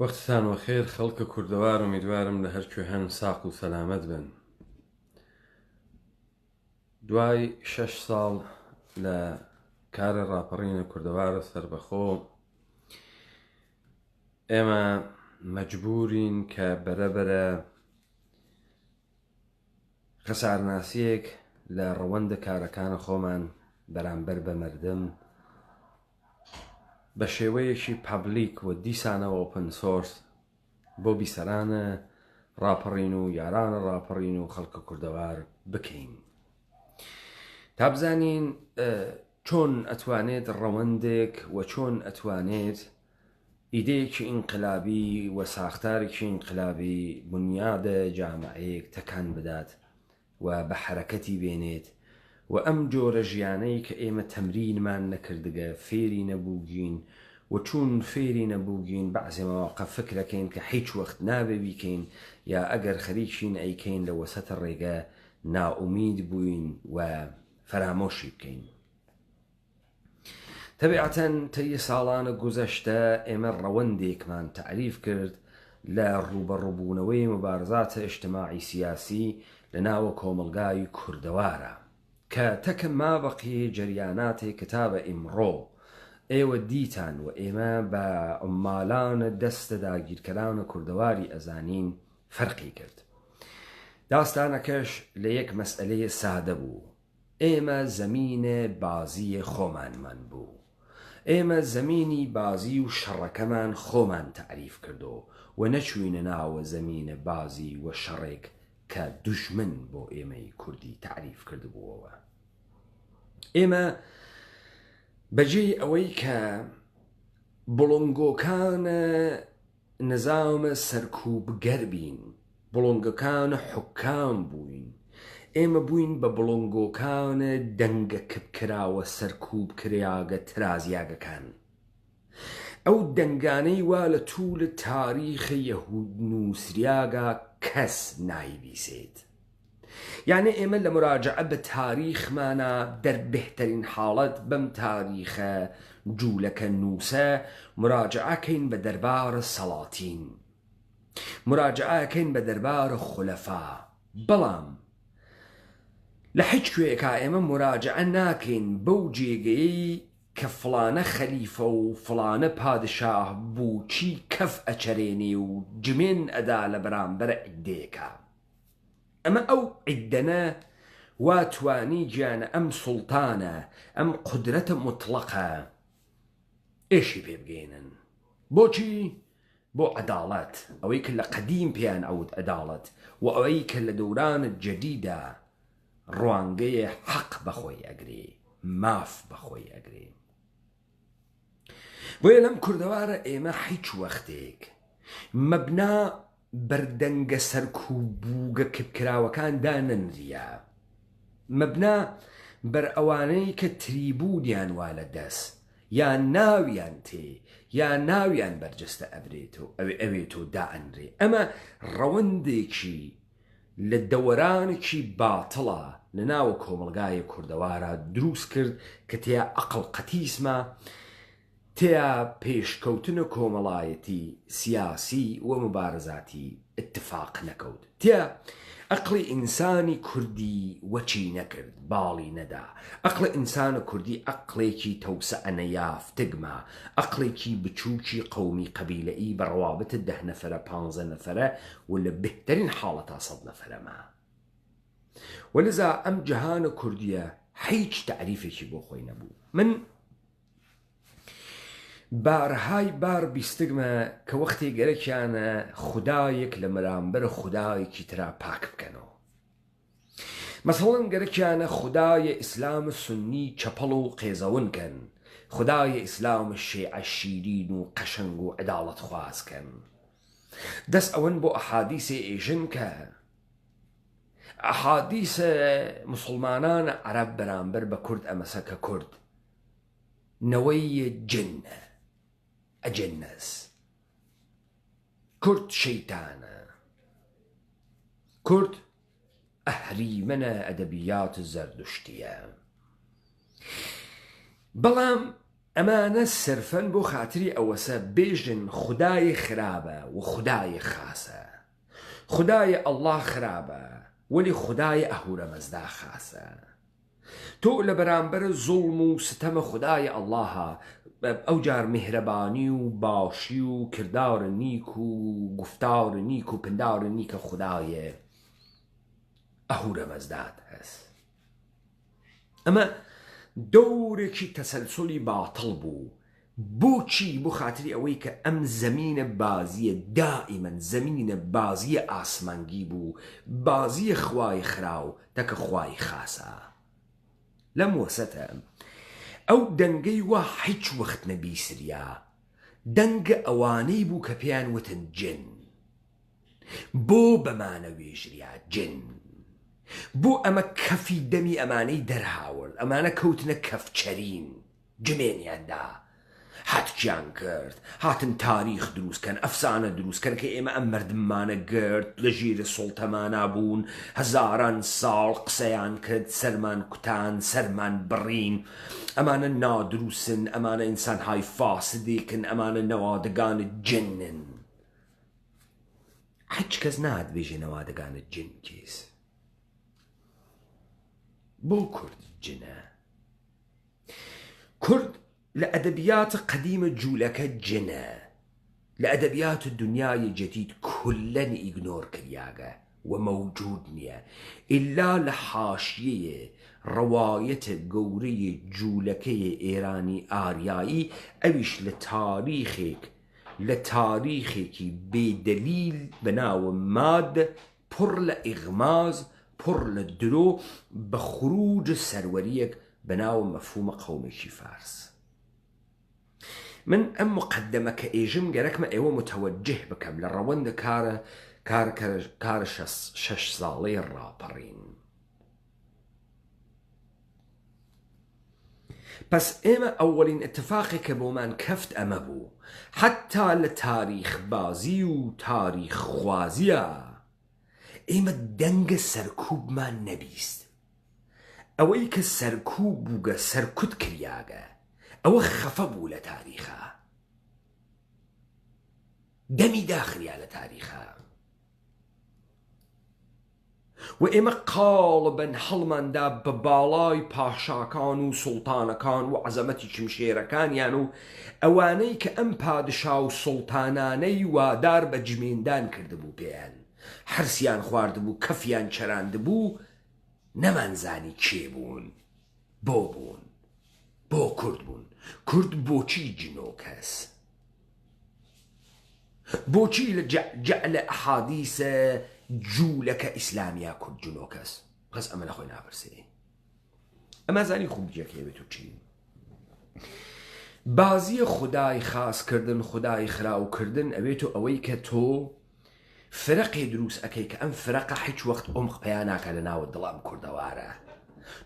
وەختتان وەخێر خەڵکە کوردەوار ئومیدوارم لە هەرکوێ هەن ساق و سەلامەت بن. دوای 6 ساڵ لە کارە ڕاپەڕینە کوردەوارە سەربەخۆ ئێمە مەجبورین کە بەرەبەرە خەسارناسیەک لە ڕەوەندە کارەکانە خۆمان بەرامبەر بە مەردم بە شێوەیەکی پابلیک و دیسانەوە ئۆپن سۆرس بۆ بیسەرانە ڕاپەڕین و یارانە ڕاپەڕین و خەڵکە کوردەوار بکەین تا بزانین چۆن ئەتوانێت ڕەوەندێک و چۆن ئەتوانێت ئیدەیەکی ئینقلابی و ساختارێکی ئینقلابی بنیادە جامعەیەک تەکان بدات و بە حرەکەتی بێنێت و ئەم جۆرە ژیانەی کە ئێمە تەمرینمان نەکردگە فێری نەبووگین و چون فێری نەبووگین بەعزێ مەواقع فکرەکەین کە هیچ وەخت نابێ بیکەین یا ئەگەر خەریکین ئەیکەین لە وەسەتە ڕێگە ناومید بووین و فەرامۆشی بکەین. تەبیعەتەن تەیە ساڵانە گوزەشتە ئێمە ڕەوەندێکمان تعریف کرد لە ڕوبەڕووبوونەوەی مبارزاتە ئیجتیماعی سیاسی لە ناوە کۆمەلگای کوردەوارە کە تەکە مابەقی جەریاناتی کتابە ئیمڕۆ ئێوە دیتان و ئێمە بە عمالانە دەستە داگیرکەرانە کوردەواری ئەزانین فەرقی کرد. داستانەکەش لە یەک مەسئلەیە سادە بوو. ئێمە زەمینە بازی خۆمانمان بوو. ئێمە زەمینی بازی و شەڕەکەمان خۆمان تعریف کردو و نەچوینە ناوە زەمینە بازی و شەڕێک کە دوژمن بۆ ئێمەی کوردی تعریف کردبووەوە. ئێمە بەجێ ئەوەی کە بڵۆنگۆکانە نظامە سەرکوبگەر بین، بڵۆنگەکانە حوکام بووین، ئێمە بووین بە بڵۆنگۆکانە دەنگە کراوە سەرکوب کریاگە ترازیاگەکان. ئەو دەنگانەی وا لە توول تاریخی یەهود نووسریاگە کەس نایبیسێت. یعنی ئێمە لە مراجعە بە تاریخمانە دەربهترین حاڵەت بەم تاریخە جوولەکە نووسە مراجعەکەین بە دەربارە سەڵاتین، مراجعەکەین بە دەربارە خولەفا. بەڵام لە هیچ کوێیەکە ئێمە مراجعە ناکەین بەو جێگەیەی کە فڵانە خەلیفە و فڵانە پادشاه بوو چی کەف ئەچەرێنێ و جمێن ئەدا لە بەرامبەرە عیدەیەکە. ئەمە ئەو عیدەنە واتوانی گیانە ئەم سوڵتانە ئەم قودرەتە مطلقە ئێشی پێ بگەێنن. بۆچی؟ بۆ عەداڵەت، ئەوەی کە لە قەدیم پێیان ئەوت عەداڵەت و ئەوەی کە لە دەورانە جەدیدە ڕوانگەیە حەق بەخۆی ئەگرێ، ماف بەخۆی ئەگرێ. بۆیە لەم کوردەوارە ئێمە هیچ وەختێک مەبنا بەردەنگە سەرکوبووگە کراوەکاندا نەنریە، مەبنا بەر ئەوانەی کە تریبوونیان وا لە دەست یا ناویان تێ یا ناویان بەرجەستە ئەوێت و دائەنرێ. ئەمە ڕەوەندێکی لە دەوەرانێکی باتڵە لە ناوە کۆمەلگایە کوردەوارە دروست کرد کە تیا ئەقڵ قەتیسمە، تیا پێشکەوتنە کۆمەڵایەتی سیاسی و مبارزاتی اتفاق نەکەوت، تیا ئەقڵی ئینسانی کوردی وەچی نەکرد، باڵی نەدا. ئەقڵی ئینسانە کوردی ئەقڵێکی تەوسەئە نەیافتگمە، ئەقڵێکی بچووکی قەومی قەبیلەئی بە ڕەوابەتە 10 نەفەرە 15 نەفەرە و لە بهترین حاڵەتا 100 نەفەرەمە. وەلذا ئەم جەهانە کوردیە هیچ تعریفێکی بۆ خۆی نەبوو. من بارهای بار بیستگمە کە وەختی گەرەکیانە خودایەک لە مەرامبەر خودایەکی ترا پاک بکەنەوە. مەسەڵەن گەرەکیانە خودایە ئیسلام سنی چەپەڵ و قێزەونکەن، خودایە ئیسلام شیعە شیرین و قەشنگ و عەداڵەت خوازکەن. دەست ئەوەن بۆ ئەحادیسێ ئێژن کە ئەحادیسە مسلمانانە عەرەب بەرامبەر بە کورد ئەمەسە کە کورد نەوەی جنە ئەجنەس، کورد شەیتانە، کورد ئەهریمەنە ئەدەبیات زەردوشتیە. بەڵام ئەمانە سرفەن بۆ خاتری ئەوەسە بێژن خودای خراپە و خودای خاسە. خودای ئەڵڵا خراپە وەلی خودای ئەهورە مەزدا خاسە. تۆ لە بەرامبەر زوڵم و ستەمە خودای ئەڵڵاها ئەو جار میهرەبانی و باشی و کردار نیک و گفتار نیک و پندار نیکە خودایە ئەهورە مەزدات هەست. ئەمە دەورێکی تەسەلسولی باتڵ بوو. بۆچی؟ بۆ خاتری ئەوەی کە ئەم زەمینە بازیە دائیمەن زەمینە بازیە ئاسمانگی بوو، بازیە خوای خراو تەکە خوای خاسە. لەم وەسەتە ئەو دەنگەی وا هیچ وەخت نەبیسریا، دەنگە ئەوانەی بوو کە پێیان وتن جن. بۆ بەمانە وێژریا جن؟ بۆ ئەمە کەفی دەمی ئەمانەی دەرهاورد، ئەمانە کەوتنە کەفچەرین، جمێنیاندا هاتکیان کرد، هاتن تاریخ دروستکەن، ئەفسانە دروستکەن کە ئێمە ئەم مردمانە گرت لە ژێر سوڵتەمانە بوون، هەزاران ساڵ قسەیان کرد، سەرمان کوتان، سەرمان بڕین، ئەمانە نادرووسن، ئەمانە ئینسان های فاسدێکن، ئەمانە نەوادەگانت جنن. هیچ کەس نادبێژێ نەوادەگانت جن کێس. بۆ کورد جنە؟ کورد لە ئەدەبیات قەدیمە جوولەکە جنە، لە ئەدەبیات دنیای جدید کولەن ئیگنۆر کریاگە و مەوجود نییە ئیلا لە حاشیەیە ڕەوایەتە گەورەی جوولەکەی ئێرانی ئاریایی، ئەویش لە تاریخێکی بێدەلیل بەناوە ماد پڕ لە ئیغماز، پڕ لە درۆ، بە خروج سەروەریەک بەناوە مەفهومە قەومێکی فارس. من ئەم مقدمە کە ئێژم گەرەکمە ئێوە متەوەجه بکەم لە ڕەوەندە کارە 6 ساڵەی ڕاپەڕین. پس ئێمە ئەوەڵین اتفاقی کە بۆمان کەفت ئەمە بوو، حتا لە تاریخ بازی و تاریخ خوازیە ئێمە دەنگە سەرکوبمان نەبیست. ئەوەی کە سەرکوب بووگە سەرکوت کریاگە ئەوە خەفە بوو لە تاریخە، دەمی داخریا لە تاریخە و ئێمە قاڵبەن هەڵماندا بە باڵای پاشاکان و سوڵتانەکان و عەزەمەتی چمشێرەکانیان و ئەوانەی کە ئەم پادشا و سوڵتانانەی وادار بە جمێندان کردبوو پێیان، حرسیان خواردبوو، کەفیان چەراندبوو، نەمانزانی کێ بوون، بۆ بوون، بۆ کورد بوون. کورد بۆچی جنۆکەس؟ بۆچی لە جەعلە ئەحادیسە جوولەکە ئیسلامیا کورد جنۆکەس؟ قەس ئەمە لەخۆی ناپرسێ. ئەمە زانی خوب جێکێ بێت و چین بازیە خودای خاسکردن، خودای خراوکردن ئەوێتە ئەوەی کە تۆ فرەقی دروست ئەەکەی کە ئەم فرەقە هیچ وەخت ئۆمق پەیان ناکە لە ناوە دڵام کوردەوارە،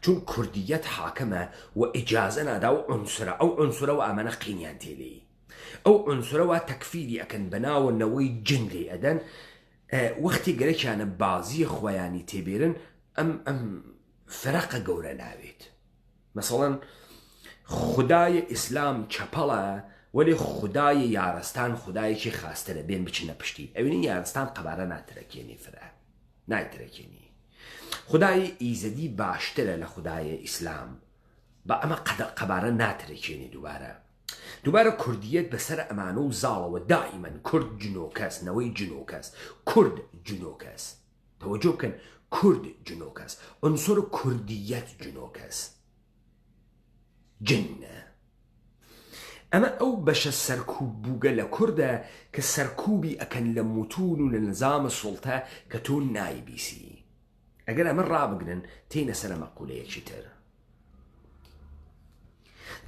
چون کوردیەت حاکمە و ئیجازە نادا و عنسرە، ئەو عنسرەوە ئەمانە قینیان تێلێ، ئەو عنسرەوە تەکفیری ئەکەن بەناوە نەوەی جن لێ ئەدەن، وەختی گەرەکیانە بازیە خۆیانی تێبێرن ئەم فرەقە گەورە ناوێت. مەسەڵەن خودای ئیسلام چەپەڵە وەلی خودای یارستان خودایەکی خاسترە، بێن بچینە پشتی، ئەوێنی یارستان قەبارە ناترەکێنی فرە نایترەکێنی. خودای ئیزدی باشترە لە خودای ئیسلام، بە ئەمە قەبارە ناترەکێنی. دووبارە کوردیەت بەسەر ئەمانە و زاڵەوە دائیمەن کورد جنۆکەس، نەوەی جنۆکەس، کورد جنۆکەس، تەوەجۆ بکەن، کورد جنۆکەس، عنسر کوردیەت جنۆکەس، جنە. ئەمە ئەو بەشە سەرکوب بووگە لە کووردە کە سەرکوبی ئەکەن لە موتون و لە نظامە سوڵتە کە تۆ نایبیسی. ئەگەر ئەمە ڕابگرن تێنە سەرە مەقولەیەکی تر.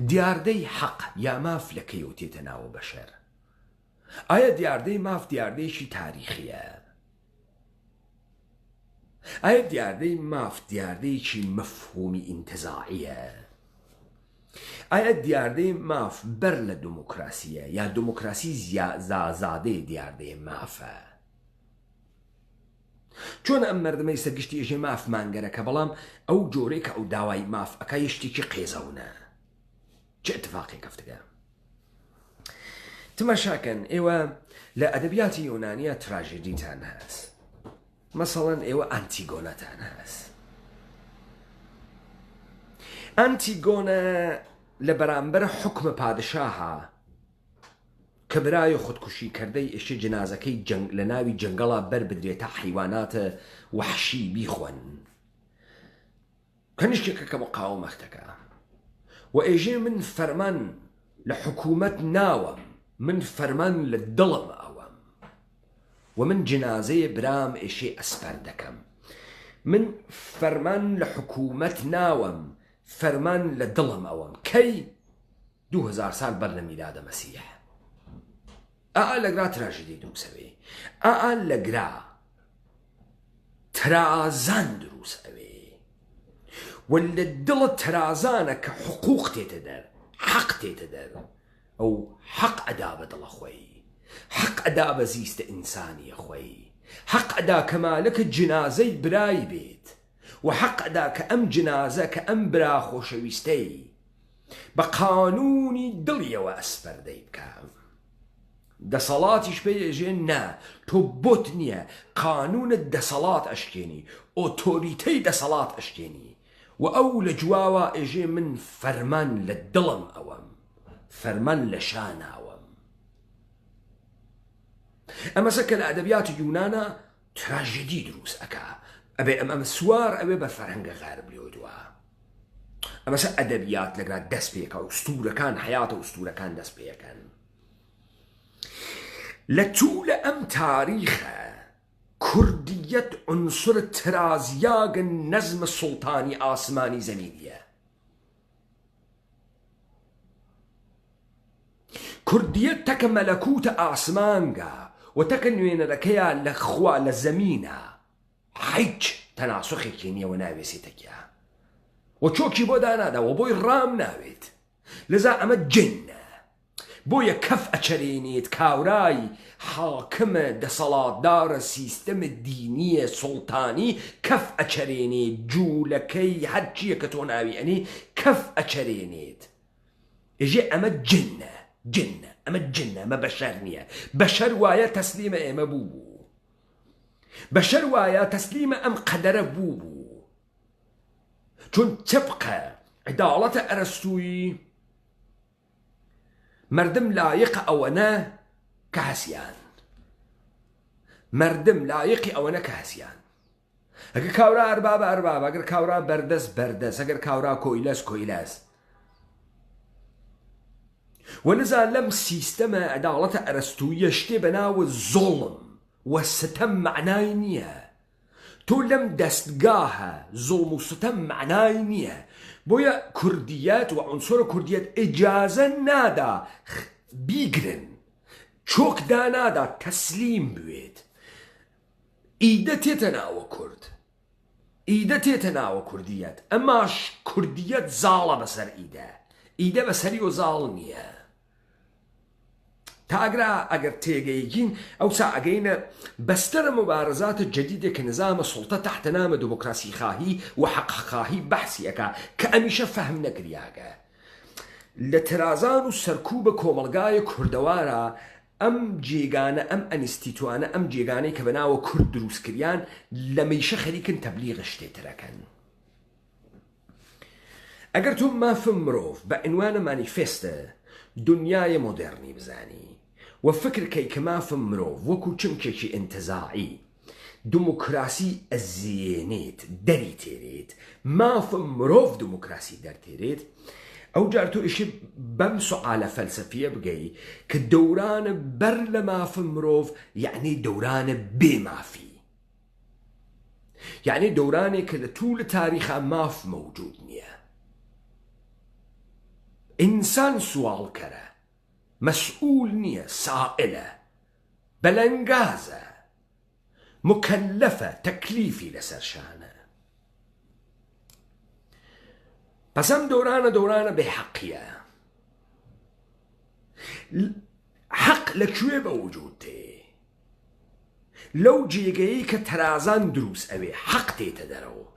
دیاردەی حەق یا ماف لە کەیەوە تێتە ناوە بەشەر؟ ئایا دیاردەی ماف دیاردەیەکی تاریخیە؟ ئایا دیاردەی ماف دیاردەیەکی مەفهومی ئینتزاعیە؟ ئایا دیاردەی ماف بەر لە دموکراسیە یا دموکراسی زازادەی دیاردەی مافە؟ چۆن ئەم مەردمەی سەرگشتی ئێژێ مافمانگەرەکە، بەڵام ئەو جۆرەی کە ئەو داوای ماف ئەکا یشتێکی قێزەونە. چه اتفاقی کەفتگە تماشاکەن ئێوە لە ئەدەبیاتی یۆنانیە تراژێدیتان هەست مەسەڵەن ئێوە ئانتیگۆنەتان هەست ئانتیگۆنە لە بەرامبەر حکمە پادشاها کە برای خودکوشی کردەی ئێشە جنازەکەی لە ناوی جەنگەڵا بەر بدرێتە حیواناتە وحشی بیخۆن کەنیشتێکە کە مقاومەتەکە و ئێژێ من فەرمان لە حکوومەت ناوەم من فەرمان لە دڵم ئەوەم و من جنازەیە برام ئێشێ ئەسپەر دەکەم من فەرمان لە حکوومەت ناوەم فەرمان لە دڵم ئەوەم کەی 2000 سال بەر لە میلادە مەسیح لەگرا تراژدی دروسەوێ لەگرا ترازان دروست ئەوێ و لە دڵە ترازانە کە حقوق تێتە دەر حەق تێتە دەر ئەو حەق ئەدا بە دڵە خۆی حەق ئەدا بە زیستە ئینسانیە خۆی حەق ئەدا کە مالەکە جنازەی برای بێت و حەق ئەدا کە ئەم جنازە کە ئەم برا خۆشەویستەی بە قانونی دڵیەوە ئەسپەردەی بکەم دەسەڵاتیش پێ ئێژێ نا تۆ بۆت نییە قانونت دەسەڵات ئەشکێنی ئۆتۆریتەی دەسەڵات ئەشکێنی و ئەو لە جواوە ئێژێ من فەرمان لە دڵم ئەوەم فەرمان لە شاناوەم ئەمەسە کە لە ئەدەبیاتی یونانە تراژدی دروست ئەکا ئەبێ ئەمە سوار ئەوێ بە فەرهەنگە غارب لێودووە ئەمەسە ئەدەبیات لەگرا دەست پێکە و ستورەکان حیاتە و ستورەکان دەست پێەکەن لە توولە ئەم تاریخە کوردیەت عنسر ترازیاگە نەزمە سوڵتانی ئاسمانی زەمینیە کوردیەت تەکە مەلەکوتە ئاسمانگە و تەکە نوێنەرەکەیە لە خوا لە زەمینە هیچ تەناسوخێکی نییەوە ناوێسێتەکە و چۆکی بۆ داناداوە بۆی ڕام ناوێت لەذا ئەمە جنە بۆیە کەف ئەچەرێنێت کاورای حاکمە دەسەڵاتدارە سیستەمە دینیە سوڵتانی کەف ئەچەرێنێت جوولەکەی هەرچیە کە تۆ ناوی ئەنی کەف ئەچەرێنێت ئێژێ ئەمە جنە ئەمە جنە ئەمە بەشەر نییە بەشەر وایە تەسلیمە ئێمە بوو بەشەر وایە تەسلیمە ئەم قەدەرە بوو چون تبقە عداڵەتە ئەرەستووی مردم لایق ئەوەنە کە هەسیان مردم لایقی ئەوەنە کە هەسیان ئەگەر کاورا ئەربابە ئەربابە ئەگەر کاورا بەردەست بەردەست ئەگەر کاورا کۆیلەس کۆیلەس وەلذا لەم سیستەمە عداڵەتە ئەرەستوویە شتێ بەناوە زۆڵم و ستەم معنای نییە تۆ لەم دەستگاهە زۆڵم و ستەم معنای نییە بۆیە کوردیەت و عنسۆرە کوردیەت ئیجازە نادا بیگرن چۆک دانادا تەسلیم بوێت ئیدە تێتە ناوە کورد ئیدە تێتە ناوە کوردیەت ئەماش کوردیەت زاڵە بەسەر ئیدە بەسەری و زاڵ نییە تاگرا ئەگەر تێگەیگین ئەوسا ئەگەینە بەستەرە مبارزاتە جدیدێک کە نظامە سوڵتە تحت نامە دموکراسی خاهی و حەق خاهی بەحسی ئەکا کە ئەمیشە فەهم نەکریاگە لە ترازان و سەرکوبە کۆمەڵگایە کوردەوارە ئەم جێگانە ئەم ئەنیستیتوانە ئەم جێگانەی کە بەناوە کورد دروستکریان لە مەیشە خەریکن تەبلیغ شتێترەکەن ئەگەر تۆ مافم مرۆڤ بە عنوانە مانیفێستە دنیای مۆدێرنی بزانی و فکرکەی کە مافم مرۆڤ وەکو چمکێکی ئینتزاعی دموکراسی ئەزیێنێت دەری تێرێت مافم مرۆڤ دموکراسی دەرتێرێت ئەو جار تۆ ئیشی بەم سوعالە فەلسەفیە بگەی کە دەورانە بەر لە مافم مرۆڤ یعنی دەورانە بێمافی یعنی دەورانێک کە لە توولە تاریخە ماف مەوجود نییە ئینسان سوالکەرە مەسئول نییە سائلە بەلەنگازە مکەلەفە تەکلیفی لەسەرشانە پس ئەم دەورانە بێحەقیە حەق لەکوێ بە وجود تێ لەو جێگەیەی کە تەرازان دروست ئەوێ حەق تێتە دەرەوە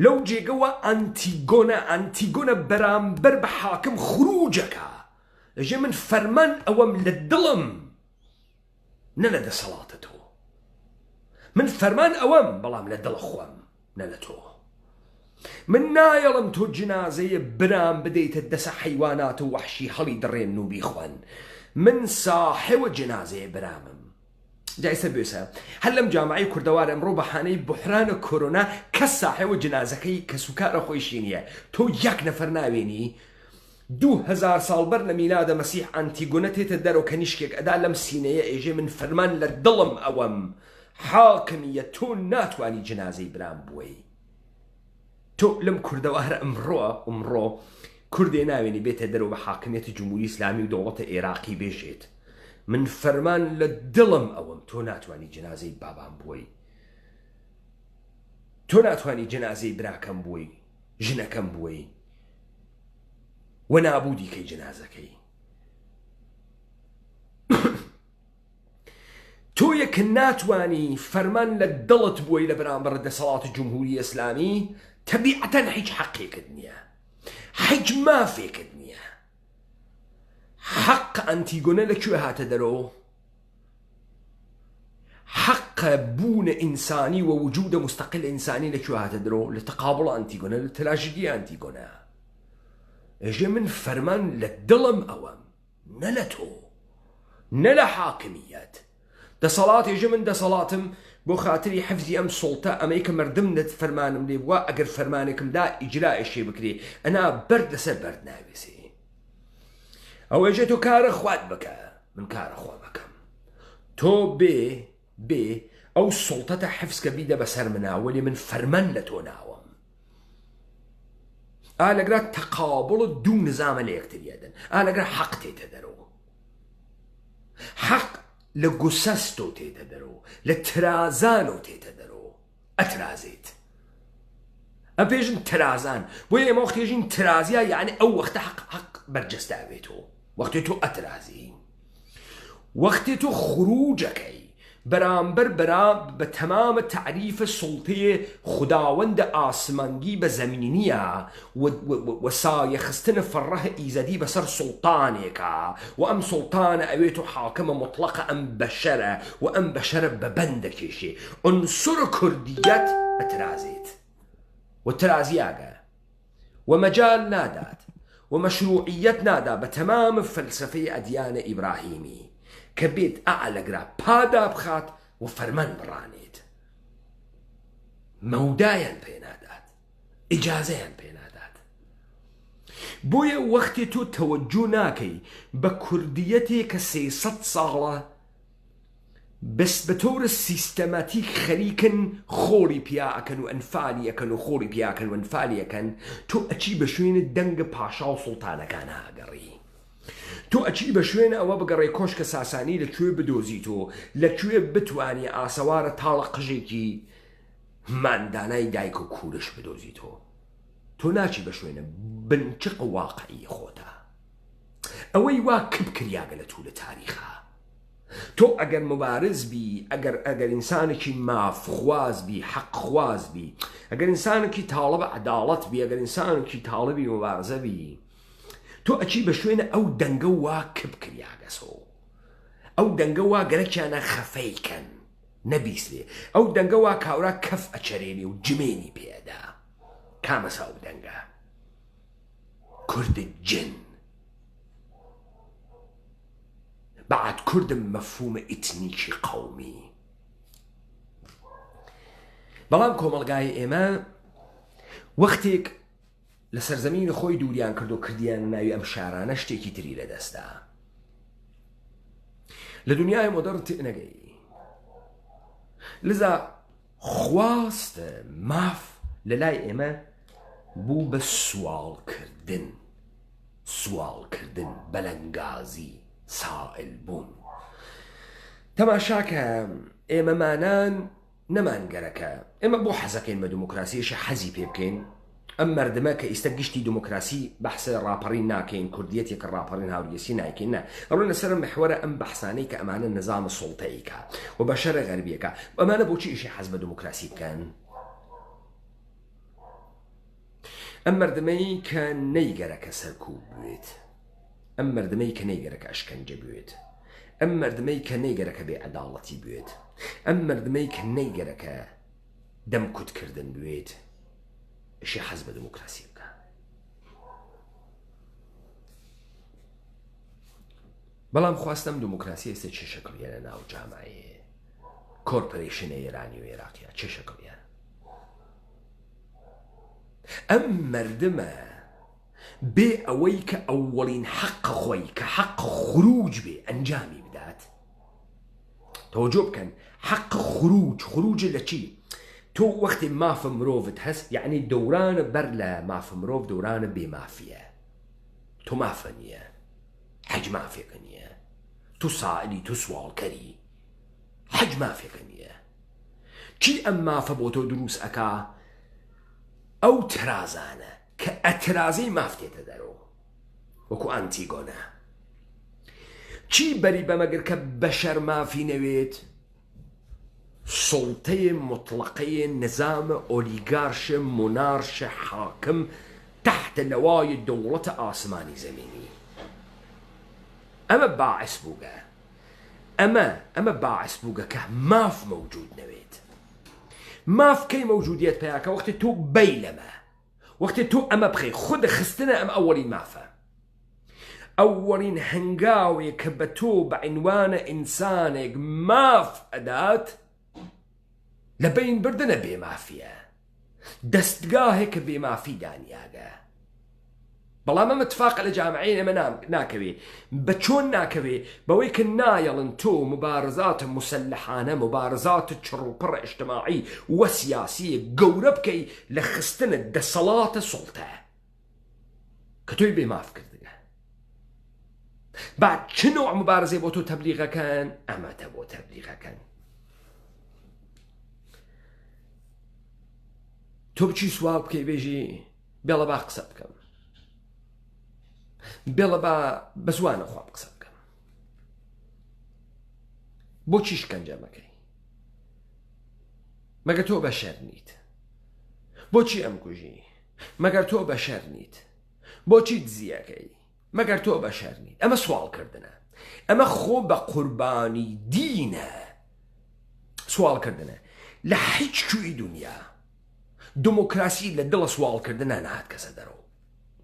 لەو جێگەوە ئەنتیگۆنە بەرامبەر بە حاکم خروجەکە ئەژێ من فەرمان ئەوەم لە دڵم نە لە دەسەڵاتە تۆ من فەرمان ئەوەم بەڵام لە دڵە خۆم نە لە تۆ من نایەڵم تۆ جنازەیە برام بدەیتە دەسە حەیوانات و وەحشی هەڵی دڕێن و بیخۆن من ساحێوە جنازەیە برامم جایسە بێسە هەر لەم جامعی کوردەوار ئەمڕۆ بەهانەی بحرانە کۆرۆنا کەس ساحێوە جنازەکەی کە سوکارە خۆیشی نییە تۆ یەک نەفەر ناوێنی 2000 ساڵ بەر لە میلادە مەسیح ئەنتیگۆنە تێتە دەرەوە کە نیشکێک ئەدا لەم سینەیە ئێژێ من فەرمان لە دڵم ئەوەم حاکمیە تۆ ناتوانی جنازەی برام بووی تۆ لەم کوردەوارە ئەمڕۆ کوردێ ناوێنی بێتە دەرەوە بە حاکمیەتی جمهوری ئیسلامی و دەوڵەتە عێراقی بێژێت من فەرمان لە دڵم ئەوەم تۆ ناتوانی جنازەی بابام بووی تۆ ناتوانی جنازەی براکەم بووی ژنەکەم بووی و نابوودی کەی جنازەکەی تۆ یەک ناتوانی فەرمان لە دڵت بووی لە بەرامبەر دەسەڵاتی جمهوری ئیسلامی تەبیعەتەن هیچ حەقێکت نییە هیچ مافێکت نییە حەق ئەنتیگۆنە لەکوێ هاتە دەرەوە حەق بوونە ئینسانی و وجودە مستەقل ئینسانی لەکوێ هاتە دەرەوە لە تەقابڵ ئەنتیگۆنە لە تراژدی ئەنتیگۆنە ئێژێ من فەرمان لە دڵم ئەوەم نە لە تۆ نە لە حاکمیەت دەسەڵات ئێژێ من دەسەڵاتم بۆ خاتری حەفزی ئەم سوڵتە ئەمەی کە مردم نەت فەرمانم لێ بووە ئەگەر فەرمانێکمدا ئیجرائیشێ بکرێ ئەنا بەرد لەسەر بەرد ناوێسێ ئەو ئێژێ تۆ کارە خوات بکە من کارە خوا بکەم تۆ بێ ئەو سوڵتەتە حەفزکە بیدە بەسەر مناوەلی من فەرمان لە تۆ ناوەم ئالەگرا تەقابڵ دوو نظامە لە یەکتریەدەن ئالەگرا حەق تێتە دەرەوە حەق لە گوسەستۆ تێتە دەرەوە لە ترازانۆ تێتە دەرەوە ئەترازێت ئەم پێژن ترازان بۆیە ئێمە وەختێژین ترازیە یعنی ئەو وەختە حەق بەرجەستاوێتەوە وەختی تۆ ئەترازی وەختی تۆ خروجەکەی بەرامبەر بە تەمامە تعریفە سوڵتەیە خوداوەندە ئاسمانگی بە زەمینیە و سایەخستنە فەڕەهە ئیزەدی بەسەر سوڵتانێکە و ئەم سوڵتانە ئەوێت و حاکمە مطلقە ئەم بەشەرە و ئەم بەشەرە بە بەندەکێشێ عنسر کوردیەت ئەترازێت و ترازیاگە و مەجال نادات و مەشروعیەت نادا بە تەمامە فەلسەفەی ئەدیانە ئیبراهیمی کە بێت ئەعلەگرا پادا بخات و فەرمان بڕانێت مەودایان پێ نادات ئیجازەیان پێ نادات بۆیە وەختی تۆ تەوەجو ناکەی بە کوردیەتێک کە 300 ساڵە بەس بە تۆرە سیستەماتیک خەریکن خۆڵی پیاکەن و ئەنفالی ئەکەن و خۆڵی پیاکەن و ئەنفالی ئەکەن تۆ ئەچی بە شوێنە دەنگە پاشا و سوڵتانەکان هاگەڕی تۆ ئەچی بە شوێنە ئەوە بگەڕێ کۆشکە ساسانی لەکوێ بدۆزیتەوە لەکوێ بتوانێ ئاسەوارە تاڵە قژێکی ماندانای دایک و کوورش بدۆزیتەوە تۆ ناچی بە شوێنە بنچق واقعی خۆتە ئەوەی وا کب کریاگە لە توولە تاریخە تۆ ئەگەر مبارز بی ئەگەر ئینسانێکی مافخواز بی حەقخواز بی ئەگەر ئینسانێکی تاڵە بە عەداڵەت بی ئەگەر ئینسانێکی تاڵەبی مبارزە بی تۆ ئەچی بە شوێنە ئەو دەنگە وا کب کریاگەسەوە ئەو دەنگە وا گەرەکیانە خەفەیکەن نەبیسێ ئەو دەنگە وا کاورا کەف ئەچەرێنی و جمێنی پێدا کامەسا ئەو دەنگە کورد جن بعد کردم مفهوم ئیتنیکی قومی بەڵام کۆمەڵگای ئێمە وەختێک لە سەرزەمینی خۆی دووریان کرد و کردیان ناوی ئەم شارانە شتێکی تری لەدەستا لە دنیای مۆدەرن تێنەگەی لذا خواست ماف لە لای ئێمە بوو بە سوالکردن بەلەنگازی سائل بوون تەماشاکە ئێمەمانان نەمانگەرەکە ئێمە بۆ حەزەکەین بە دموکراسیەشە حەزی پێ بکەین ئەم مردمە کە ئیستا گشتی دموکراسی بەحسە ڕاپەڕین ناکەین کوردیەتێکە ڕاپەڕین هاوریەسی ناکەین نا ئەڕۆنە سەر محوەرە ئەم بەحسانەی کە ئەمانە نظامە سوڵتەیەکە و بەشەرە غەربیەکە ئەمانە بۆچی ئیشی حەز بە دموکراسی بکەن ئەم مردمەی کە نەیگەرەکە سەرکوب بوێت، ئەم مردمەی کە نەیگەرەکە ئەشکەنجە بوێت، ئەم مردمەی کە نەیگەرەکە بێعەداڵەتی بوێت، ئەم مردمەی کە نەیگەرەکە دەمکوتکردن بوێت، ئەشی حەز بە دموکراسی بکە. بەڵام خواستم دموکراسی ئێستا چه شەکڵیە لە ناو جامعەیە کۆرپۆرێشنە ئێرانی و عێراقیە، چه شەکڵیە؟ ئەم مردمە بێ ئەوەی کە ئەوەڵین حەق خۆی کە حەق خروج بێ ئەنجامی بدات. تەوەجۆ بکەن، حەق خروج لە چی؟ تۆ وەختی مافە مرۆڤت هەست، یعنی دەورانە بەر لە مافە مرۆڤ دەورانە بێ مافیە. تۆ مافە نییە، حەج مافێکە نییە، تۆ سائلی، تۆ سوالکەری، حەج مافێکە نییە. چی ئەم مافە بۆ تۆ دروست ئەکا؟ ئەو ترازانە کە ئەترازەی مافتێتە دەرەوە، وەکو ئانتیگۆنە. چی بەری بەمەگر کە بەشەر مافی نەوێت؟ سڵتەیە مطلقەیە نظامە ئۆلیگارشە مونارشە حاکم تحت لەوای دەوڵەتە ئاسمانی زەمینی. ئەمە باعث بووگە، ئەمە باعث بووگە کە ماف مەوجود نەوێت. ماف کەی مەوجودیت پێیاکە؟ وەختی تۆ بەی لەمە، وەختی تۆ ئەمە بخەی خودە خستنە ئەم ئەوەڵین مافە، ئەوەڵین هەنگاوێک کە بە تۆ بە عنوانە ئینسانێک ماف ئەدات، لە بین بردنە بێمافیە، دەستگاهێک کە بێمافی دانیاگە. بەڵام ئەمە اتفاقە لە جامعەیە ئێمە ناکەوێ. بە چۆن ناکەوێ؟ بەوەی کە نایەڵن تۆ مبارزاتە مسلحانە، مبارزاتە چڕوپڕ ئیجتماعی وە سیاسیە گەورە بکەی لە خستنە دەسەڵاتە سوڵتە کە تۆی بێماف کردگە. بعد چ نوع مبارزەی بۆ تۆ تەبلیغەکەن؟ ئەمەتە بۆ تەبلیغەکەن. تۆ بچی سوال بکەی بێژی بێڵە با قسە بکەم، بێڵە بە زوانە خوام قسە بکەم. بۆچی شکنجە مەکەی؟ مەگەر تۆ بەشەر نیت؟ بۆچی ئەم کوژی؟ مەگەر تۆ بەشەر نیت؟ بۆچی دزیەکەی؟ مەگەر تۆ بەشەر نیت؟ ئەمە سوالکردنە، ئەمە خۆ بە قوربانی دینە سوالکردنە. لە هیچ کوێی دنیا دموکراسی لە دڵە سوالکردنە نهات کەسە دەرەوە.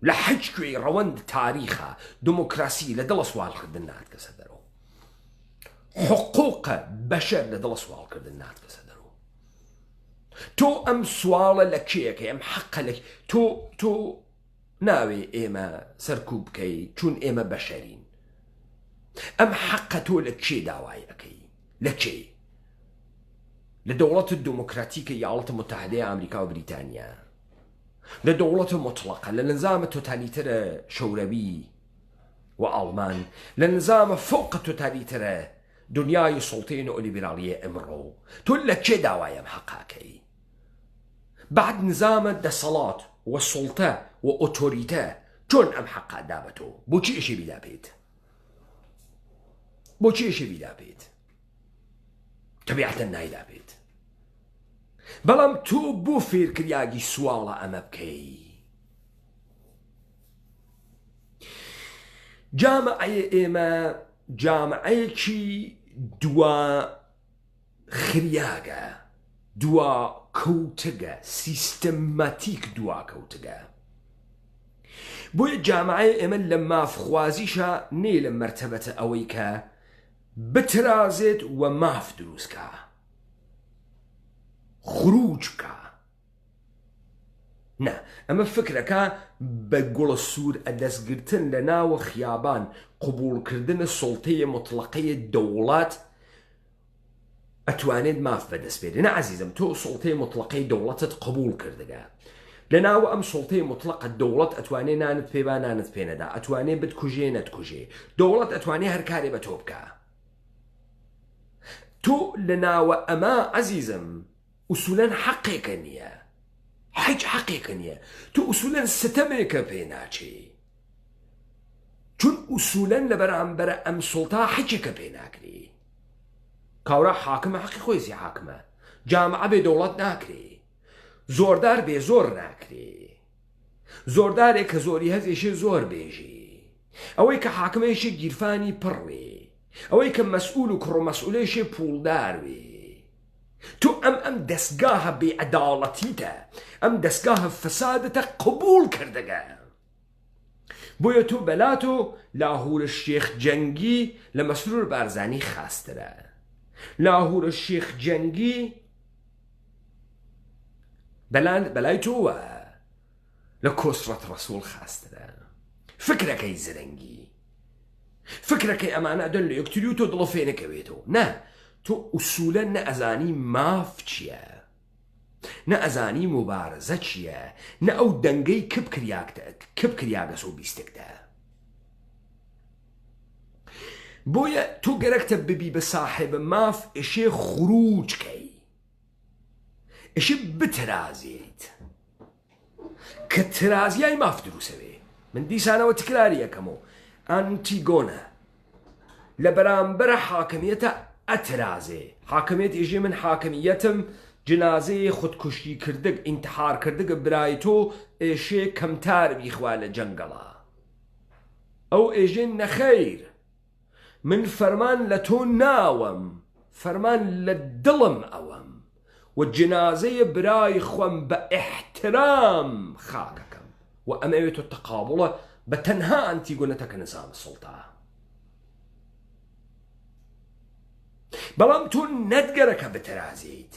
لە هیچ کوێی ڕەوەند تاریخە دموکراسی لە دڵە سوالکردن نهات کەسە دەرەوە. حقوقە بەشەر لە دڵە سوالکردن نهات کەسە دەرەوە. تۆ ئەم سوالە لە کێیەکەی؟ ئەم حەقە لە تۆ ناوێ ئێمە سەرکوب بکەی چون ئێمە بەشەرین. ئەم حەقە تۆ لە کێ داوای ئەەکەی؟ لە کێ؟ لە دەوڵەتە دموکراتیکە یاڵەتە متحدەیە ئەمریکا و بریتانیا، لە دەوڵەتە مطلقە، لە نظامە تۆتالیتەرە شەوروی و ئاڵمان، لە نظامە فوقە تۆتالیتەرە دنیای سڵتەی نۆلیبرالیە ئەمڕۆ، تۆ لە کێ داوای ئەم حەقاکەی؟ بعد نظامە دەسەڵات و سڵتە و ئۆتۆریتە چۆن ئەم حەقا دا بە تۆ؟ بۆچی ئێشێ بیدا بێت؟ بۆچی ئێشێ بیدا بێت؟ تەبیعەتەن نایدا بێت. بەڵام تۆ بۆ فێرکریاگی سواڵە ئەمە بکەی؟ جامعەیە ئێمە جامعەیەکی دوا خریاگە، دوا کەوتگە، سیستەماتیک دوا کەوتگە. بۆیە جامعەیە ئێمە لە مافخوازیشە نێ لە مەرتەبەتە ئەوەی کە بترازێت و ماف دروستکە، خروج بکە. نه، ئەمە فکرەکە بە گوڵە سوور ئەدەستگرتن لە ناوە خیابان، قبولکردنە سڵتەیە مطلقەیە دەوڵات ئەتوانێت ماف بەدەست بێت. نه عەزیزم، تۆ سڵتەیە مطلقەی دەوڵەتت قبول کردگە. لە ناوە ئەم سڵتەیە مطلقە دەوڵەت ئەتوانێت نانت پێ با نانت پێ نەدا، ئەتوانێت بتکوژێ نەتکوژێ، دەوڵەت ئەتوانێت هەر کارێ بە تۆ بکە. تۆ لە ناوە ئەمە عەزیزم ئوسوولەن حەقێکە نییە، هیچ حەقێکە نییە. تۆ ئوسوولەن ستەمێکە پێ ناچێ، چون ئوسوولەن لە بەرامبەرە ئەم سڵتا حەجێکە پێ ناکرێ. کاورا حاکمە حەقی خۆی حاکمە، جامعە بێ دەوڵەت ناکرێ، زۆردار بێ زۆر ناکرێ، زۆردارێک کە زۆری هەزێشێ زۆر بێژی، ئەوەی کە حاکمێشێ گیرفانی پڕوێ، ئەوەی کە مەسئول و کڕۆمەسئولێشێ پوڵداروێ. تو ئەم دەستگاهە بێعەداڵەتیتە، ئەم دەستگاهە فەسادەتە قبول کردەگە. بۆیە تۆ بەلاتۆ لاهورە شێخ جەنگی لە مەسرور بارزانی خاسترە، لاهورە شێخ جەنگی بەلای تۆوە لە کۆسڕەت ڕەسوڵ خاسترە. فکرەکەی زرەنگی، فکرەکەی ئەمانە دەن لە یەکتری و تۆ دڵە فێ نەکەوێتەوە. نە، تۆ ئوسولە نە ئەزانی ماف چییە، نە ئەزانی مبارزە چییە، نە ئەو دەنگەی کب کریاگەس و بیستێکدا. بۆیە تۆ گەرەکتە ببی بە ساحب ماف ئێشێ خروجکەی، ئێشێ بترازیت کە ترازیای ماف دروسەوێ. من دیسانەوە تکراری یەکەمەوە ئەنتیگۆنە لە بەرامبەرە حاکمیەتە ئەترازێ. حاکمیت ئێژێ من حاکمیەتم جنازەیە خودکشی کردگ ئینتحار کردگە برای تۆ ئێشێ کەمتار بیخوا لە جەنگەڵا. ئەو ئێژێ نەخەیر، من فەرمان لە تۆ ناوەم، فەرمان لە دڵم ئەوەم، و جنازەیە برای خۆم بە ئیحترام خاکەکەم. و ئەمەوێتۆ تەقابڵە بە تەنها ئەنتیگۆنەتەکە نظام سڵتە. بەڵام تۆ نەتگەرەکە بترازیت،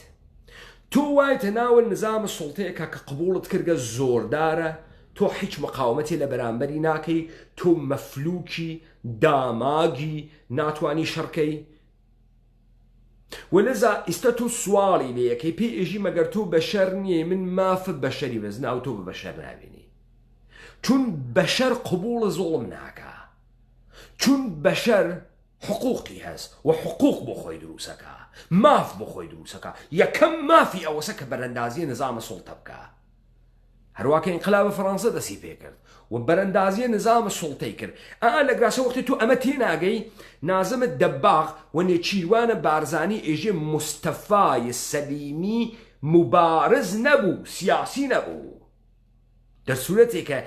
تۆ وایتە ناوە نظام سڵتەیەکە کە قبوڵت کردگە زۆردارە، تۆ هیچ مقاومەتی لە بەرامبەری ناکەی، تۆ مەفلوکی داماگی ناتوانی شەڕکەی. وەلەزا ئیستا تۆ سواڵی لێ یەکەی پێی ئێژی مەگەر تۆ بەشەر نییە، من مافە بەشەری بەزنا و تۆ بە بەشەر نابێنی، چون بەشەر قبوڵە زۆڵم ناکە، چون بەشەر حقوقی هەست و حقوق بۆ خۆی دروسەکە، ماف بۆ خۆی دروسەکە. یەکەم مافی ئەوەسە کە بەرەندازیە نظامە سڵتە بکە. هەروواکە ئینقلابە فەڕەنسا دەستی پێ کرد و بەرەندازیە نظامە سڵتەی کرد. لە گراسە وەختی تۆ ئەمە تێناگەی، نازمت دەباغ و نێچیروانە بارزانی ئێژێ مستەفای سەلیمی مبارز نەبوو، سیاسی نەبوو، دەرسوورەتێکە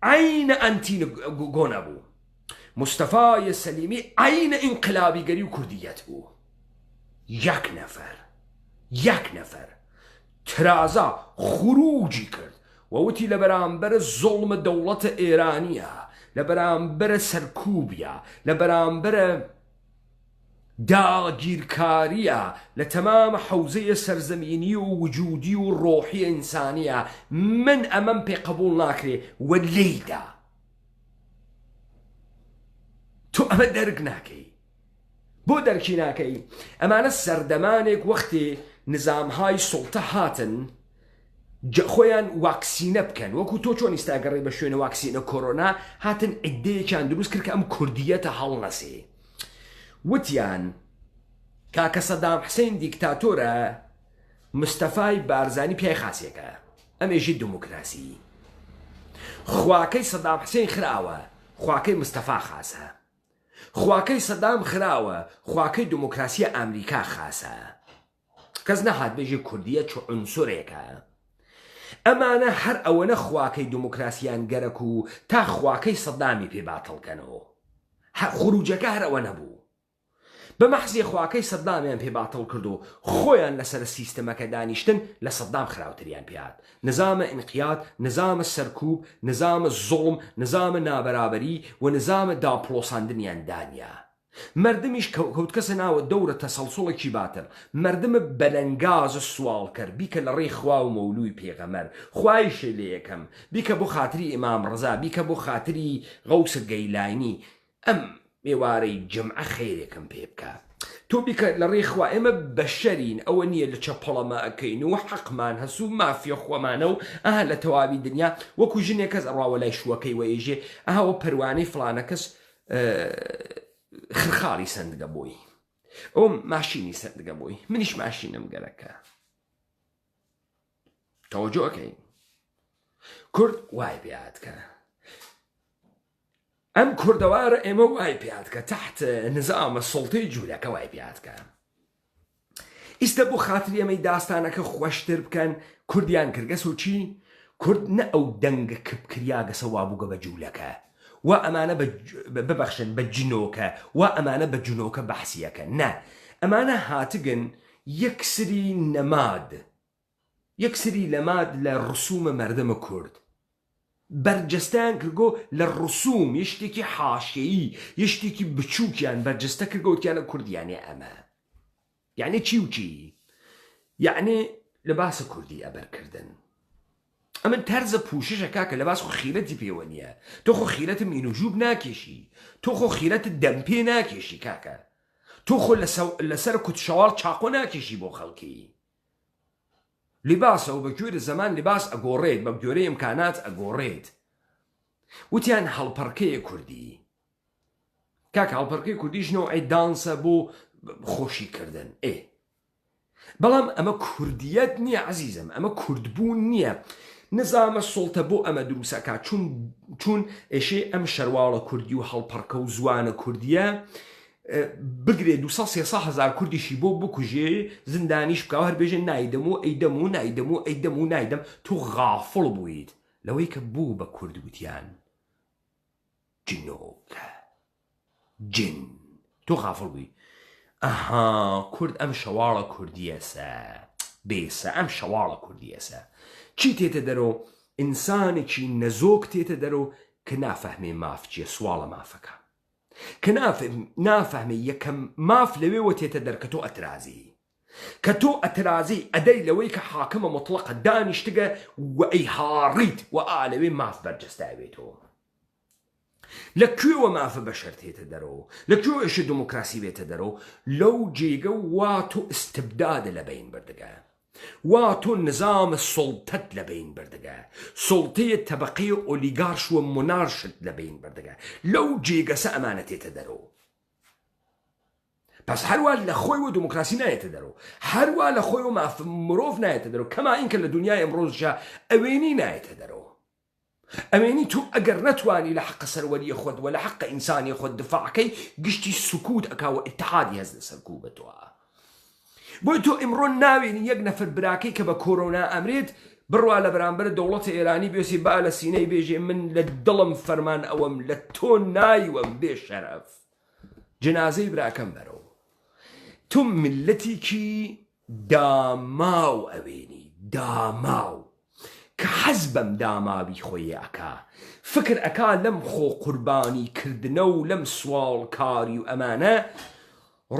عینە ئەنتیگۆنە بوو. مستەفای سەلیمی عینە ئینقلابیگەری و کوردیەت بوو. یەک نەفەر ترازا خروجی کرد ووتی لە بەرامبەرە زۆڵمە دەوڵەتە ئێرانیە، لە بەرامبەرە سەرکوبیە، لە بەرامبەرە داگیرکاریە لە تەمامە حەوزەیە سەرزەمینی و وجودی و ڕۆحی ئینسانیە، من ئەمەم پێ قبوڵ ناکرێ و لێیدا. تۆ ئەمە دەرک ناکەی. بۆ دەرکی ناکەی؟ ئەمانە سەردەمانێک وەختێ نظامهای سڵتە هاتن خۆیان واکسینە بکەن، وەکو تۆ چۆن ئیستاگەڕێ بە شوێنە واکسینە کۆرۆنا هاتن عیدەیەکیان دروست کرد کە ئەم کوردیەتە هەڵنەسێ. وتیان کاکە سەدام حسەین دیکتاتۆرە، مستەفای بارزانی پیای خاسیەکە، ئەمێژی دموکراسی. خواکەی سەدام حسەین خراوە، خواکەی مستەفا خاسە. خواکەی سەدام خراوە، خواکەی دموکراسیە ئەمریکا خاسە. کەس نەهات بێژێ کوردیە چ عنسورێکە. ئەمانە هەر ئەوەنە خواکەی دموکراسیان گەرەک و تا خواکەی سەدامی پێ باتڵکەنەوە. خروجەکە هەر ئەوە نەبوو. بە مەحزی خواکەی سەدامیان پێ باتڵ کرد و خۆیان لەسەر سیستەمەکە دانیشتن لە سەدام خراوتریان پێات. نظامە ئینقیاد، نظامە سەرکوب، نظامە زۆڵم، نظامە نابەرابەری و نظامە داپڵۆساندنیان دانیا. مردمیش کەوتکەسە ناوە دەورە تەسەڵسوڵێکی باتر، مردمە بەلەنگاز سوال کرد بیکە لە ڕێی خوا و مەولوی پێغەمەر، خوایشە لێ یەکەم، بیکە بۆ خاتری ئیمام ڕەزا، بیکە بۆ خاتری غەوسە گەیلانی، ئەم ئێوارەی جەمعە خەیرێکم پێ بکە. تۆ بیکە لە ڕێی خوا، ئێمە بەشەرین، ئەوە نییە لە چەپەڵەمە ئەەکەین و حەقمان هەسو و مافیە خۆمانە و لە تەواوی دنیا وەکو ژنێک کەس ئەڕاوە لای شووەکەی وەیژێ ئەوە پەروانەی فڵانە کەس خرخاڵی سندگە بۆی، ئەو ماشینی سندگە بۆی، منیش ماشینم گەرەکە. تەوەجۆکەین کورد وای پێاتکە، ئەم کوردەوارە ئێمە وای پێاتکە تحت نظامە سڵتەی جوولەکە وای پێاتکە. ئیستا بۆ خاتری ئەمەی داستانەکە خۆشتر بکەن کوردیان کردگەس و چی؟ کورد نە ئەو دەنگە کبکریا گەسەوا بووگە بە جوولەکە وا ئەمانە ببەخشن بە جنۆکە وا ئەمانە بە جنۆکە بەحسیەکە نە ئەمانە هاتگن یەکسری نەماد یەکسری لەماد لە ڕسوومە مەردەمە کورد بەرجەستان کردگۆ لە ڕسووم یشتێکی حاشەیی یشتێکی بچووکیان بەرجەستە کردگەوتیانە کوردیانێ ئەمە یعنی چی و چی یعنی لە باسە کوردی ئەبەرکردن ئەمن تەرزە پوششە کاکە لە باس خۆ خیرەتی پێوە نییە تۆ خۆ خیرەتم ئینوژوب ناکێشی تۆ خۆ خیرەت دەمپێ ناکێشی کاکە تۆ خۆ لەسەر کوتشەواڵ چاقۆ ناکێشی بۆ خەڵکی لیباسە و بە گوێرە زەمان لیباس ئەگۆڕێت بە گوێرەی ئیمکانات ئەگۆڕێت وتیان هەڵپەڕکەیە کوردی کاکە هەڵپەڕکەی کوردی ژنەوەی دانسە بۆ خۆشیکردن بەڵام ئەمە کوردیەت نییە عەزیزم ئەمە کوردبوون نییە نظامە سڵتە بۆ ئەمە دروستەکە چون ئێشێ ئەم شەرواڵە کوردی و هەڵپەڕکە و زوانە کوردیە بگرێ 200 هزار کوردیشی بۆ بکوژێ زندانیش بکاو هەر بێژێ نایدەم و ئەیدەم و نایدەم و ئەیدەم و نایدەم تۆ غافڵ بوویت لەوەی کە بوو بە کورد وتیان جنۆکە جن تۆ غافڵ بووی ئەها کورد ئەم شەواڵە کوردیەسە بێسە ئەم شەواڵە کوردیەسە چی تێتە دەرۆ ئینسانێکی نەزۆک تێتە دەرۆ کە نافەهمێ ماف چیە سواڵە مافەکە کە نافەهمێ یەکەم ماف لەوێوە تێتە دەرکە تۆ ئەترازی کە تۆ ئەترازی ئەدەی لەوەی کە حاکمە مطلقە دانیشتگە و ئەی هاڕیت و ئالەوێ ماف بەرجەستاوێتەوە لەکوێوە مافە بەشەر تێتە دەرەوە لەکوێوە ئێشە دموکراسی بێتە دەرەوە لەو جێگە وا تۆ ئستبدادە لە بین بردەگە وا تۆ نظامە سڵتەت لە بین بردەگە سڵتەیە تەبەقەی ئۆلیگارش و مۆنارشت لە بین بردەگە لەو جێگەسە ئەمانە تێتە دەرەوە پس هەروە لە خۆی و دموکراسی نایەتە دەرەوە هەروە لە خۆی و ماف مرۆڤ نایەتە دەرەوە کەما ئینکە لە دنیای ئەمڕۆژە ئەوێنی نایەتە دەرەوە ئەوێنی تو ئەگەر نەتوانی لە حەقە سەروەریە خۆت و لە حەقە ئینسانی خۆت دفاعەکەی گشتی سکوت ئەکاوە ئیتحادی هەست لەسەر کوو بە تۆ بۆی تۆ ئیمڕۆ ناوێنی یەک نەفر براکەی کە بە کۆرۆنا ئەمرێت بڕوا لە بەرامبەر دەوڵەتە ئێرانی بێسی با لە سینەی بێژێ من لە دڵم فەرمان ئەوەم لە تۆ نایوەم بێ شەرەف جنازەی براکەم بەرەوە تۆ ملەتێکی داماو ئەوێنی داماو کە حەزبم داماوی خۆی ئەکا فکر ئەکا لەم خۆ قوربانی کردنە و لەم سوال کاری و ئەمانە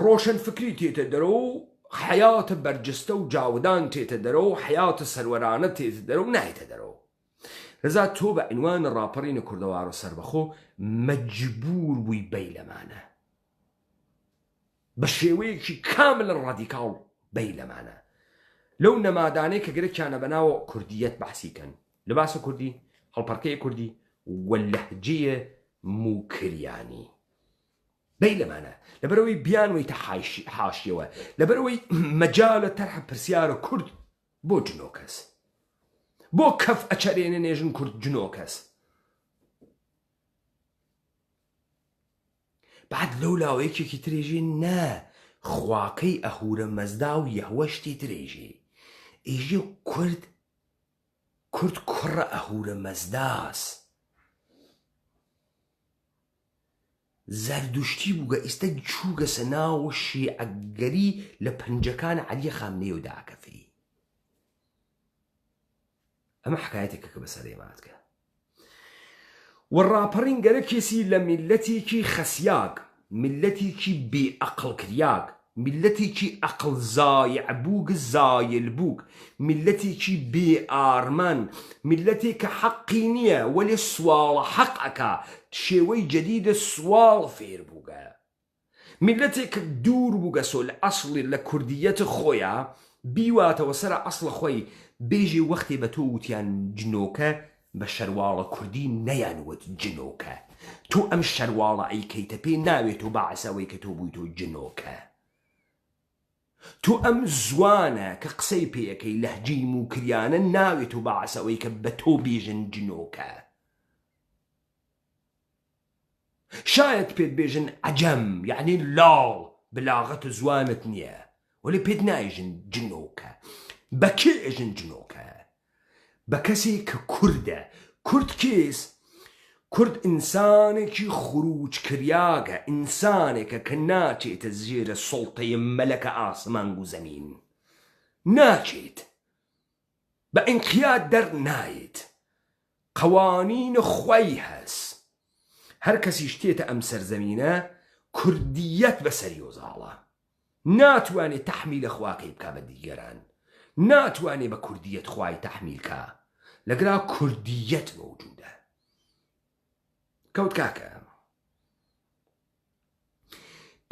ڕۆشن فکری تێتە دەرەوە و حیاتە بەرجستە و جاودان تێتە دەرەوە و حیاتە سەروەرانە تێتە دەرەوە و نایتە دەرەوە لەذا تۆ بە عنوانە ڕاپەڕینە کوردەوار و سەربەخۆ مەجبور بووی بەی لەمانە بە شێوەیەکی کاملن ڕادیکاڵ بەی لەمانە لەو نەمادانەی کە گرێکیانە بەناوە کوردیەت بەحسیکەن لە باسە کوردی هەڵپەڕکەی کوردی وە لەهجەیە موکریانی بەی لەمانە لەبەرەوەی بیانوەی تە حاشیەوە لەبەرەوەی مەجالە تەرحە پرسیارە کورد بۆ جنۆکەس بۆ کەف ئەچەرێنە نێژن کورد جنۆکەس بعد لەو لاوەیەکێکی ترێژێ نە خواکەی ئەهورە مەزدا و یەهوەشتی ترێژێ ئێژێ کورد کوڕە ئەهورە مەزداس زەردوشتی بووگە ئێستا چووگە سەناوە شیعەگەری لە پەنجەکان عەلی خامنەی و داکەفری ئەمە حکایەتێکە کە بەسەرێماتکە وەڕاپەڕین گەرە کێسی لە میلەتێکی خەسیاک میلەتێکی بێئەقڵ کریاک میلەتێکی ئەقڵ زایع بووگ زایل بووگ میلەتێکی بێ ئارمان میلەتێک کە حەقی نییە وەلێ سواڵە حەق ئەکا شێوەی جەدیدە سواڵ فێر بووگە میلەتێک کە دوور بووگە سۆ لە ئەسڵی لە کوردیەتە خۆیە بیواتەوە سەرە ئەسڵە خۆی بێژێ وەختێ بە تۆ وتیان جنۆکە بە شەرواڵە کوردی نەیانوت جنۆکە تۆ ئەم شەرواڵە ئەیکەیتە پێ ناوێت و بەعسەوەی کە تۆ بووی تۆ جنۆکە تۆ ئەم زوانە کە قسەی پێیەکەی لەهجەی موکریانە ناوێت و بەعسەوەی کە بە تۆ بێژن جنۆکە شاید پێت بێژن عەجەم یعنی لاڵ بلاغەت زوانت نییە وەلی پێت نایژن جنۆکە بە کێ ئێژن جنۆکە بە کەسێک کە کوردە. کورد کێس؟ کورد ئینسانێکی خروج کریاگە، ئینسانێکە کە ناچێتە زێرە سڵتەی مەلەکە ئاسمان و زەمین، ناچێت، بە ئینقیاد دەرنایێت، قەوانین خوای هەست. هەر کەسیش تێتە ئەم سەرزەمینە کوردیەت بەسەری وەزاڵە، ناتوانێت تەحمیلە خواکەی بکا بە دیگەران، ناتوانێت بە کوردیەت خوای تەحمیلکە، لەگرا کوردیەت مەوجودە. کەوت کاکە،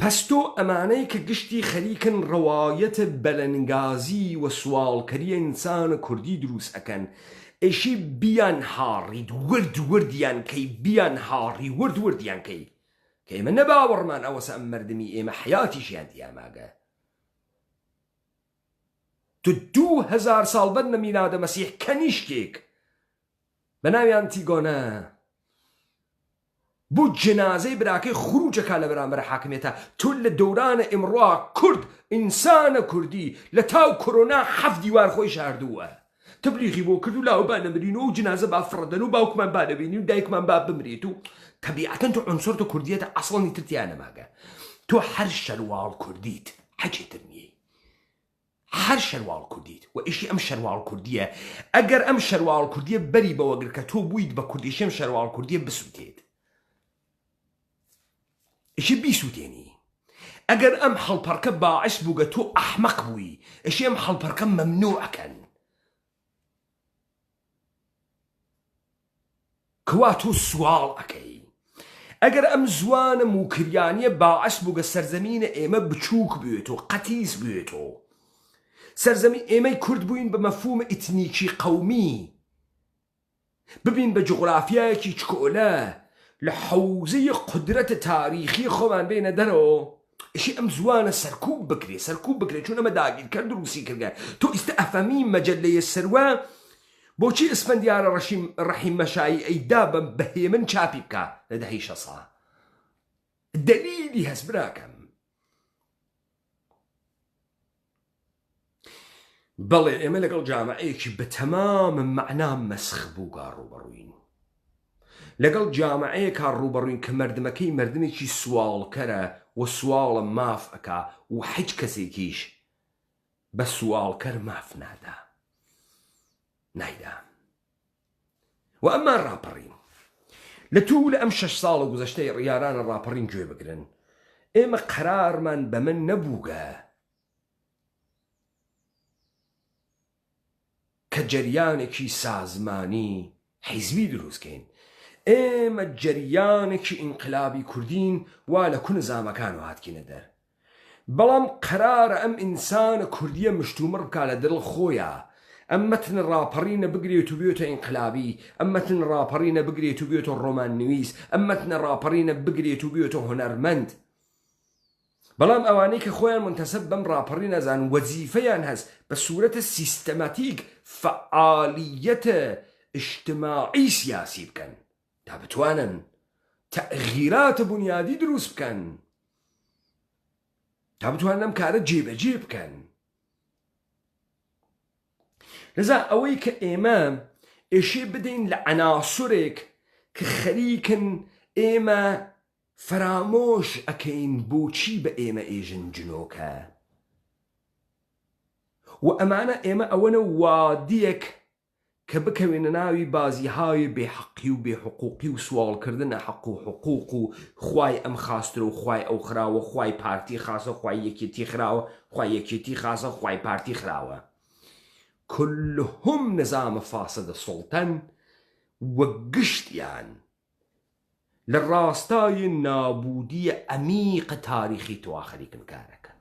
پس تۆ ئەمانەی کە گشتی خەریکن ڕەوایەتە بەلەنگازی و سوالکەریە ئینسانە کوردی دروست ئەکەن، ئێشی بیان هاڕید ورد وردیان کەی، بیان هاڕی ورد وردیان کەی، کە ئێمە نەباوەڕمان ئەوەسە ئەم مردمی ئێمە حیاتیشیان دیاماگە. تو 2000 ساڵ بەد لە میلادە مەسیح کەنیشکێک بە ناوی ئەنتیگۆنە بۆ جنازەی براکەی خروجەکە لە بەرامبەر حاکمێتە. تۆ لە دەورانە ئێمڕۆ کورد ئینسانە کوردی لە تاو کۆرۆنا 7 دیوار خۆی شاردووە، تبلیغی بۆ کرد و لاو با نەمرین و جنازە با فڕدەن و باوکمان با نەبینی و دایکمان با بمرێت و تەبیعەتەن تۆ عنسر تۆ کوردیەتە ئەسڵنی ترتیان نەماگە. تۆ هەر شەرواڵ کوردیت حەجێتر نییە، هەر شەرواڵ کوردیت و ئیشی ئەم شەرواڵ کوردیە. ئەگەر ئەم شەرواڵ کوردیە بەری بەوەگر کە تۆ بوویت بە کوردیشەم شەرواڵ کوردیە بسووتێت، ئیشی بیسووتێنی. ئەگەر ئەم هەڵپەڕکە باعث بووگە تۆ ئەحمەق بووی، ئیشی ئەم هەڵپەڕکە مەمنوعەکەن، کەوا تۆ سوال ئەەکەی. ئەگەر ئەم زوانە موکریانیە باعث بووگە سەرزەمینە ئێمە بچووک بوێتەوە، قەتیس بوێتەوە، سەرزەمین ئێمەی کورد بووین بە مەفهومە ئیتنیکی قەومی، ببین بە جوغرافیایەکی چکۆلە لە حەوزەی قودرەتە تاریخی خۆمان بێنە دەرەوە، ئیشی ئەم زوانە سەرکوب بکرێ، سەرکوب بکرێ، چون ئەمە داگیرکەر دروستی کردە. تۆ ئیستا ئەفەمی مەجەلەیە سەروە بۆچی ئەسفەندیارە ڕەحیم مەشایی ئەیدا بە هێمن چاپی بکە لە دەهەی 60 دەلیلی هەست براکەم. بەڵێ ئێمە لەگەڵ جامعەیەکی بە تەمام مەعنا مەسخ بووگا ڕوبەڕووین، لەگەڵ جامعەیەکا ڕوبەڕووین کە مردمەکەی مردمێکی سوالکەرە و سوالە ماف ئەکا و هیچ کەسێکیش بە سوالکەر ماف نادا نایدا. و ئەممان ڕاپەڕین لە توو لە ئەم 6 ساڵە گوزەشتەی ڕیارانە ڕاپەڕین گوێ بگرن. ئێمە قەرارمان بە من نەبووگە کە جەریانێکی سازمانی حیزبی دروستکەین. ئێمە جەریانێکی ئینقلابی کوردین وا لە کون زامەکان و هاتکینە دەر. بەڵام قەرارە ئەم ئینسانە کوردیە مشتومڕ بکا لە دڵ خۆیە، ئەم مەتن ڕاپەڕینە بگرێت و بێتە ئینقلابی، ئەم مەتن ڕاپەڕینە بگرێت و بێتە ڕۆمان نوویس، ئەم مەتنە ڕاپەڕینە بگرێت و بێتە هونەرمەند. بەڵام ئەوانەی کە خۆیان منتەسەب بەم ڕاپەڕی نەزان وەزیفەیان هەست بە سوورەتە سیستەماتیک فعالیەتە اجتماعی سیاسی بکەن تا بتوانن تەغییراتە بنیادی دروست بکەن، تا بتوانن ئەم کارە جێبەجێ بکەن. لەذا ئەوەی کە ئێمە ئێشێ بدەین لە عناسورێک کە خەریکن ئێمە فرامۆش ئەکەین بۆچی بە ئێمە ئێژن جنۆکە، و ئەمانە ئێمە ئەوەنە وادیەک کە بکەوێنە ناوی بازیهای بێحەقی و بێحقوقی و سوالکردنە حەق و حقوق و خوای ئەم خاسترە و خوای ئەو خراوە، خوای پارتی خاسە، خوای یەکێتی خراوە، خوای یەکێتی خاسە، خوای پارتی خراوە. كلهم نظام فاسد سلطان وقشتيان للراستاي نابودية عميق تاريخي تواخري كنكارك.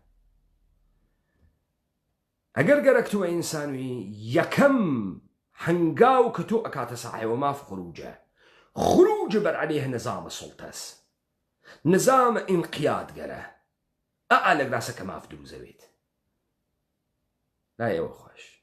اگر گرک تو انسانوی یکم هنگاو کتو اکات سعی وما في خروج بر عليه نظام السلطة، نظام انقياد قره اعلق راسك ما في دروزه بيت لا يا خوش.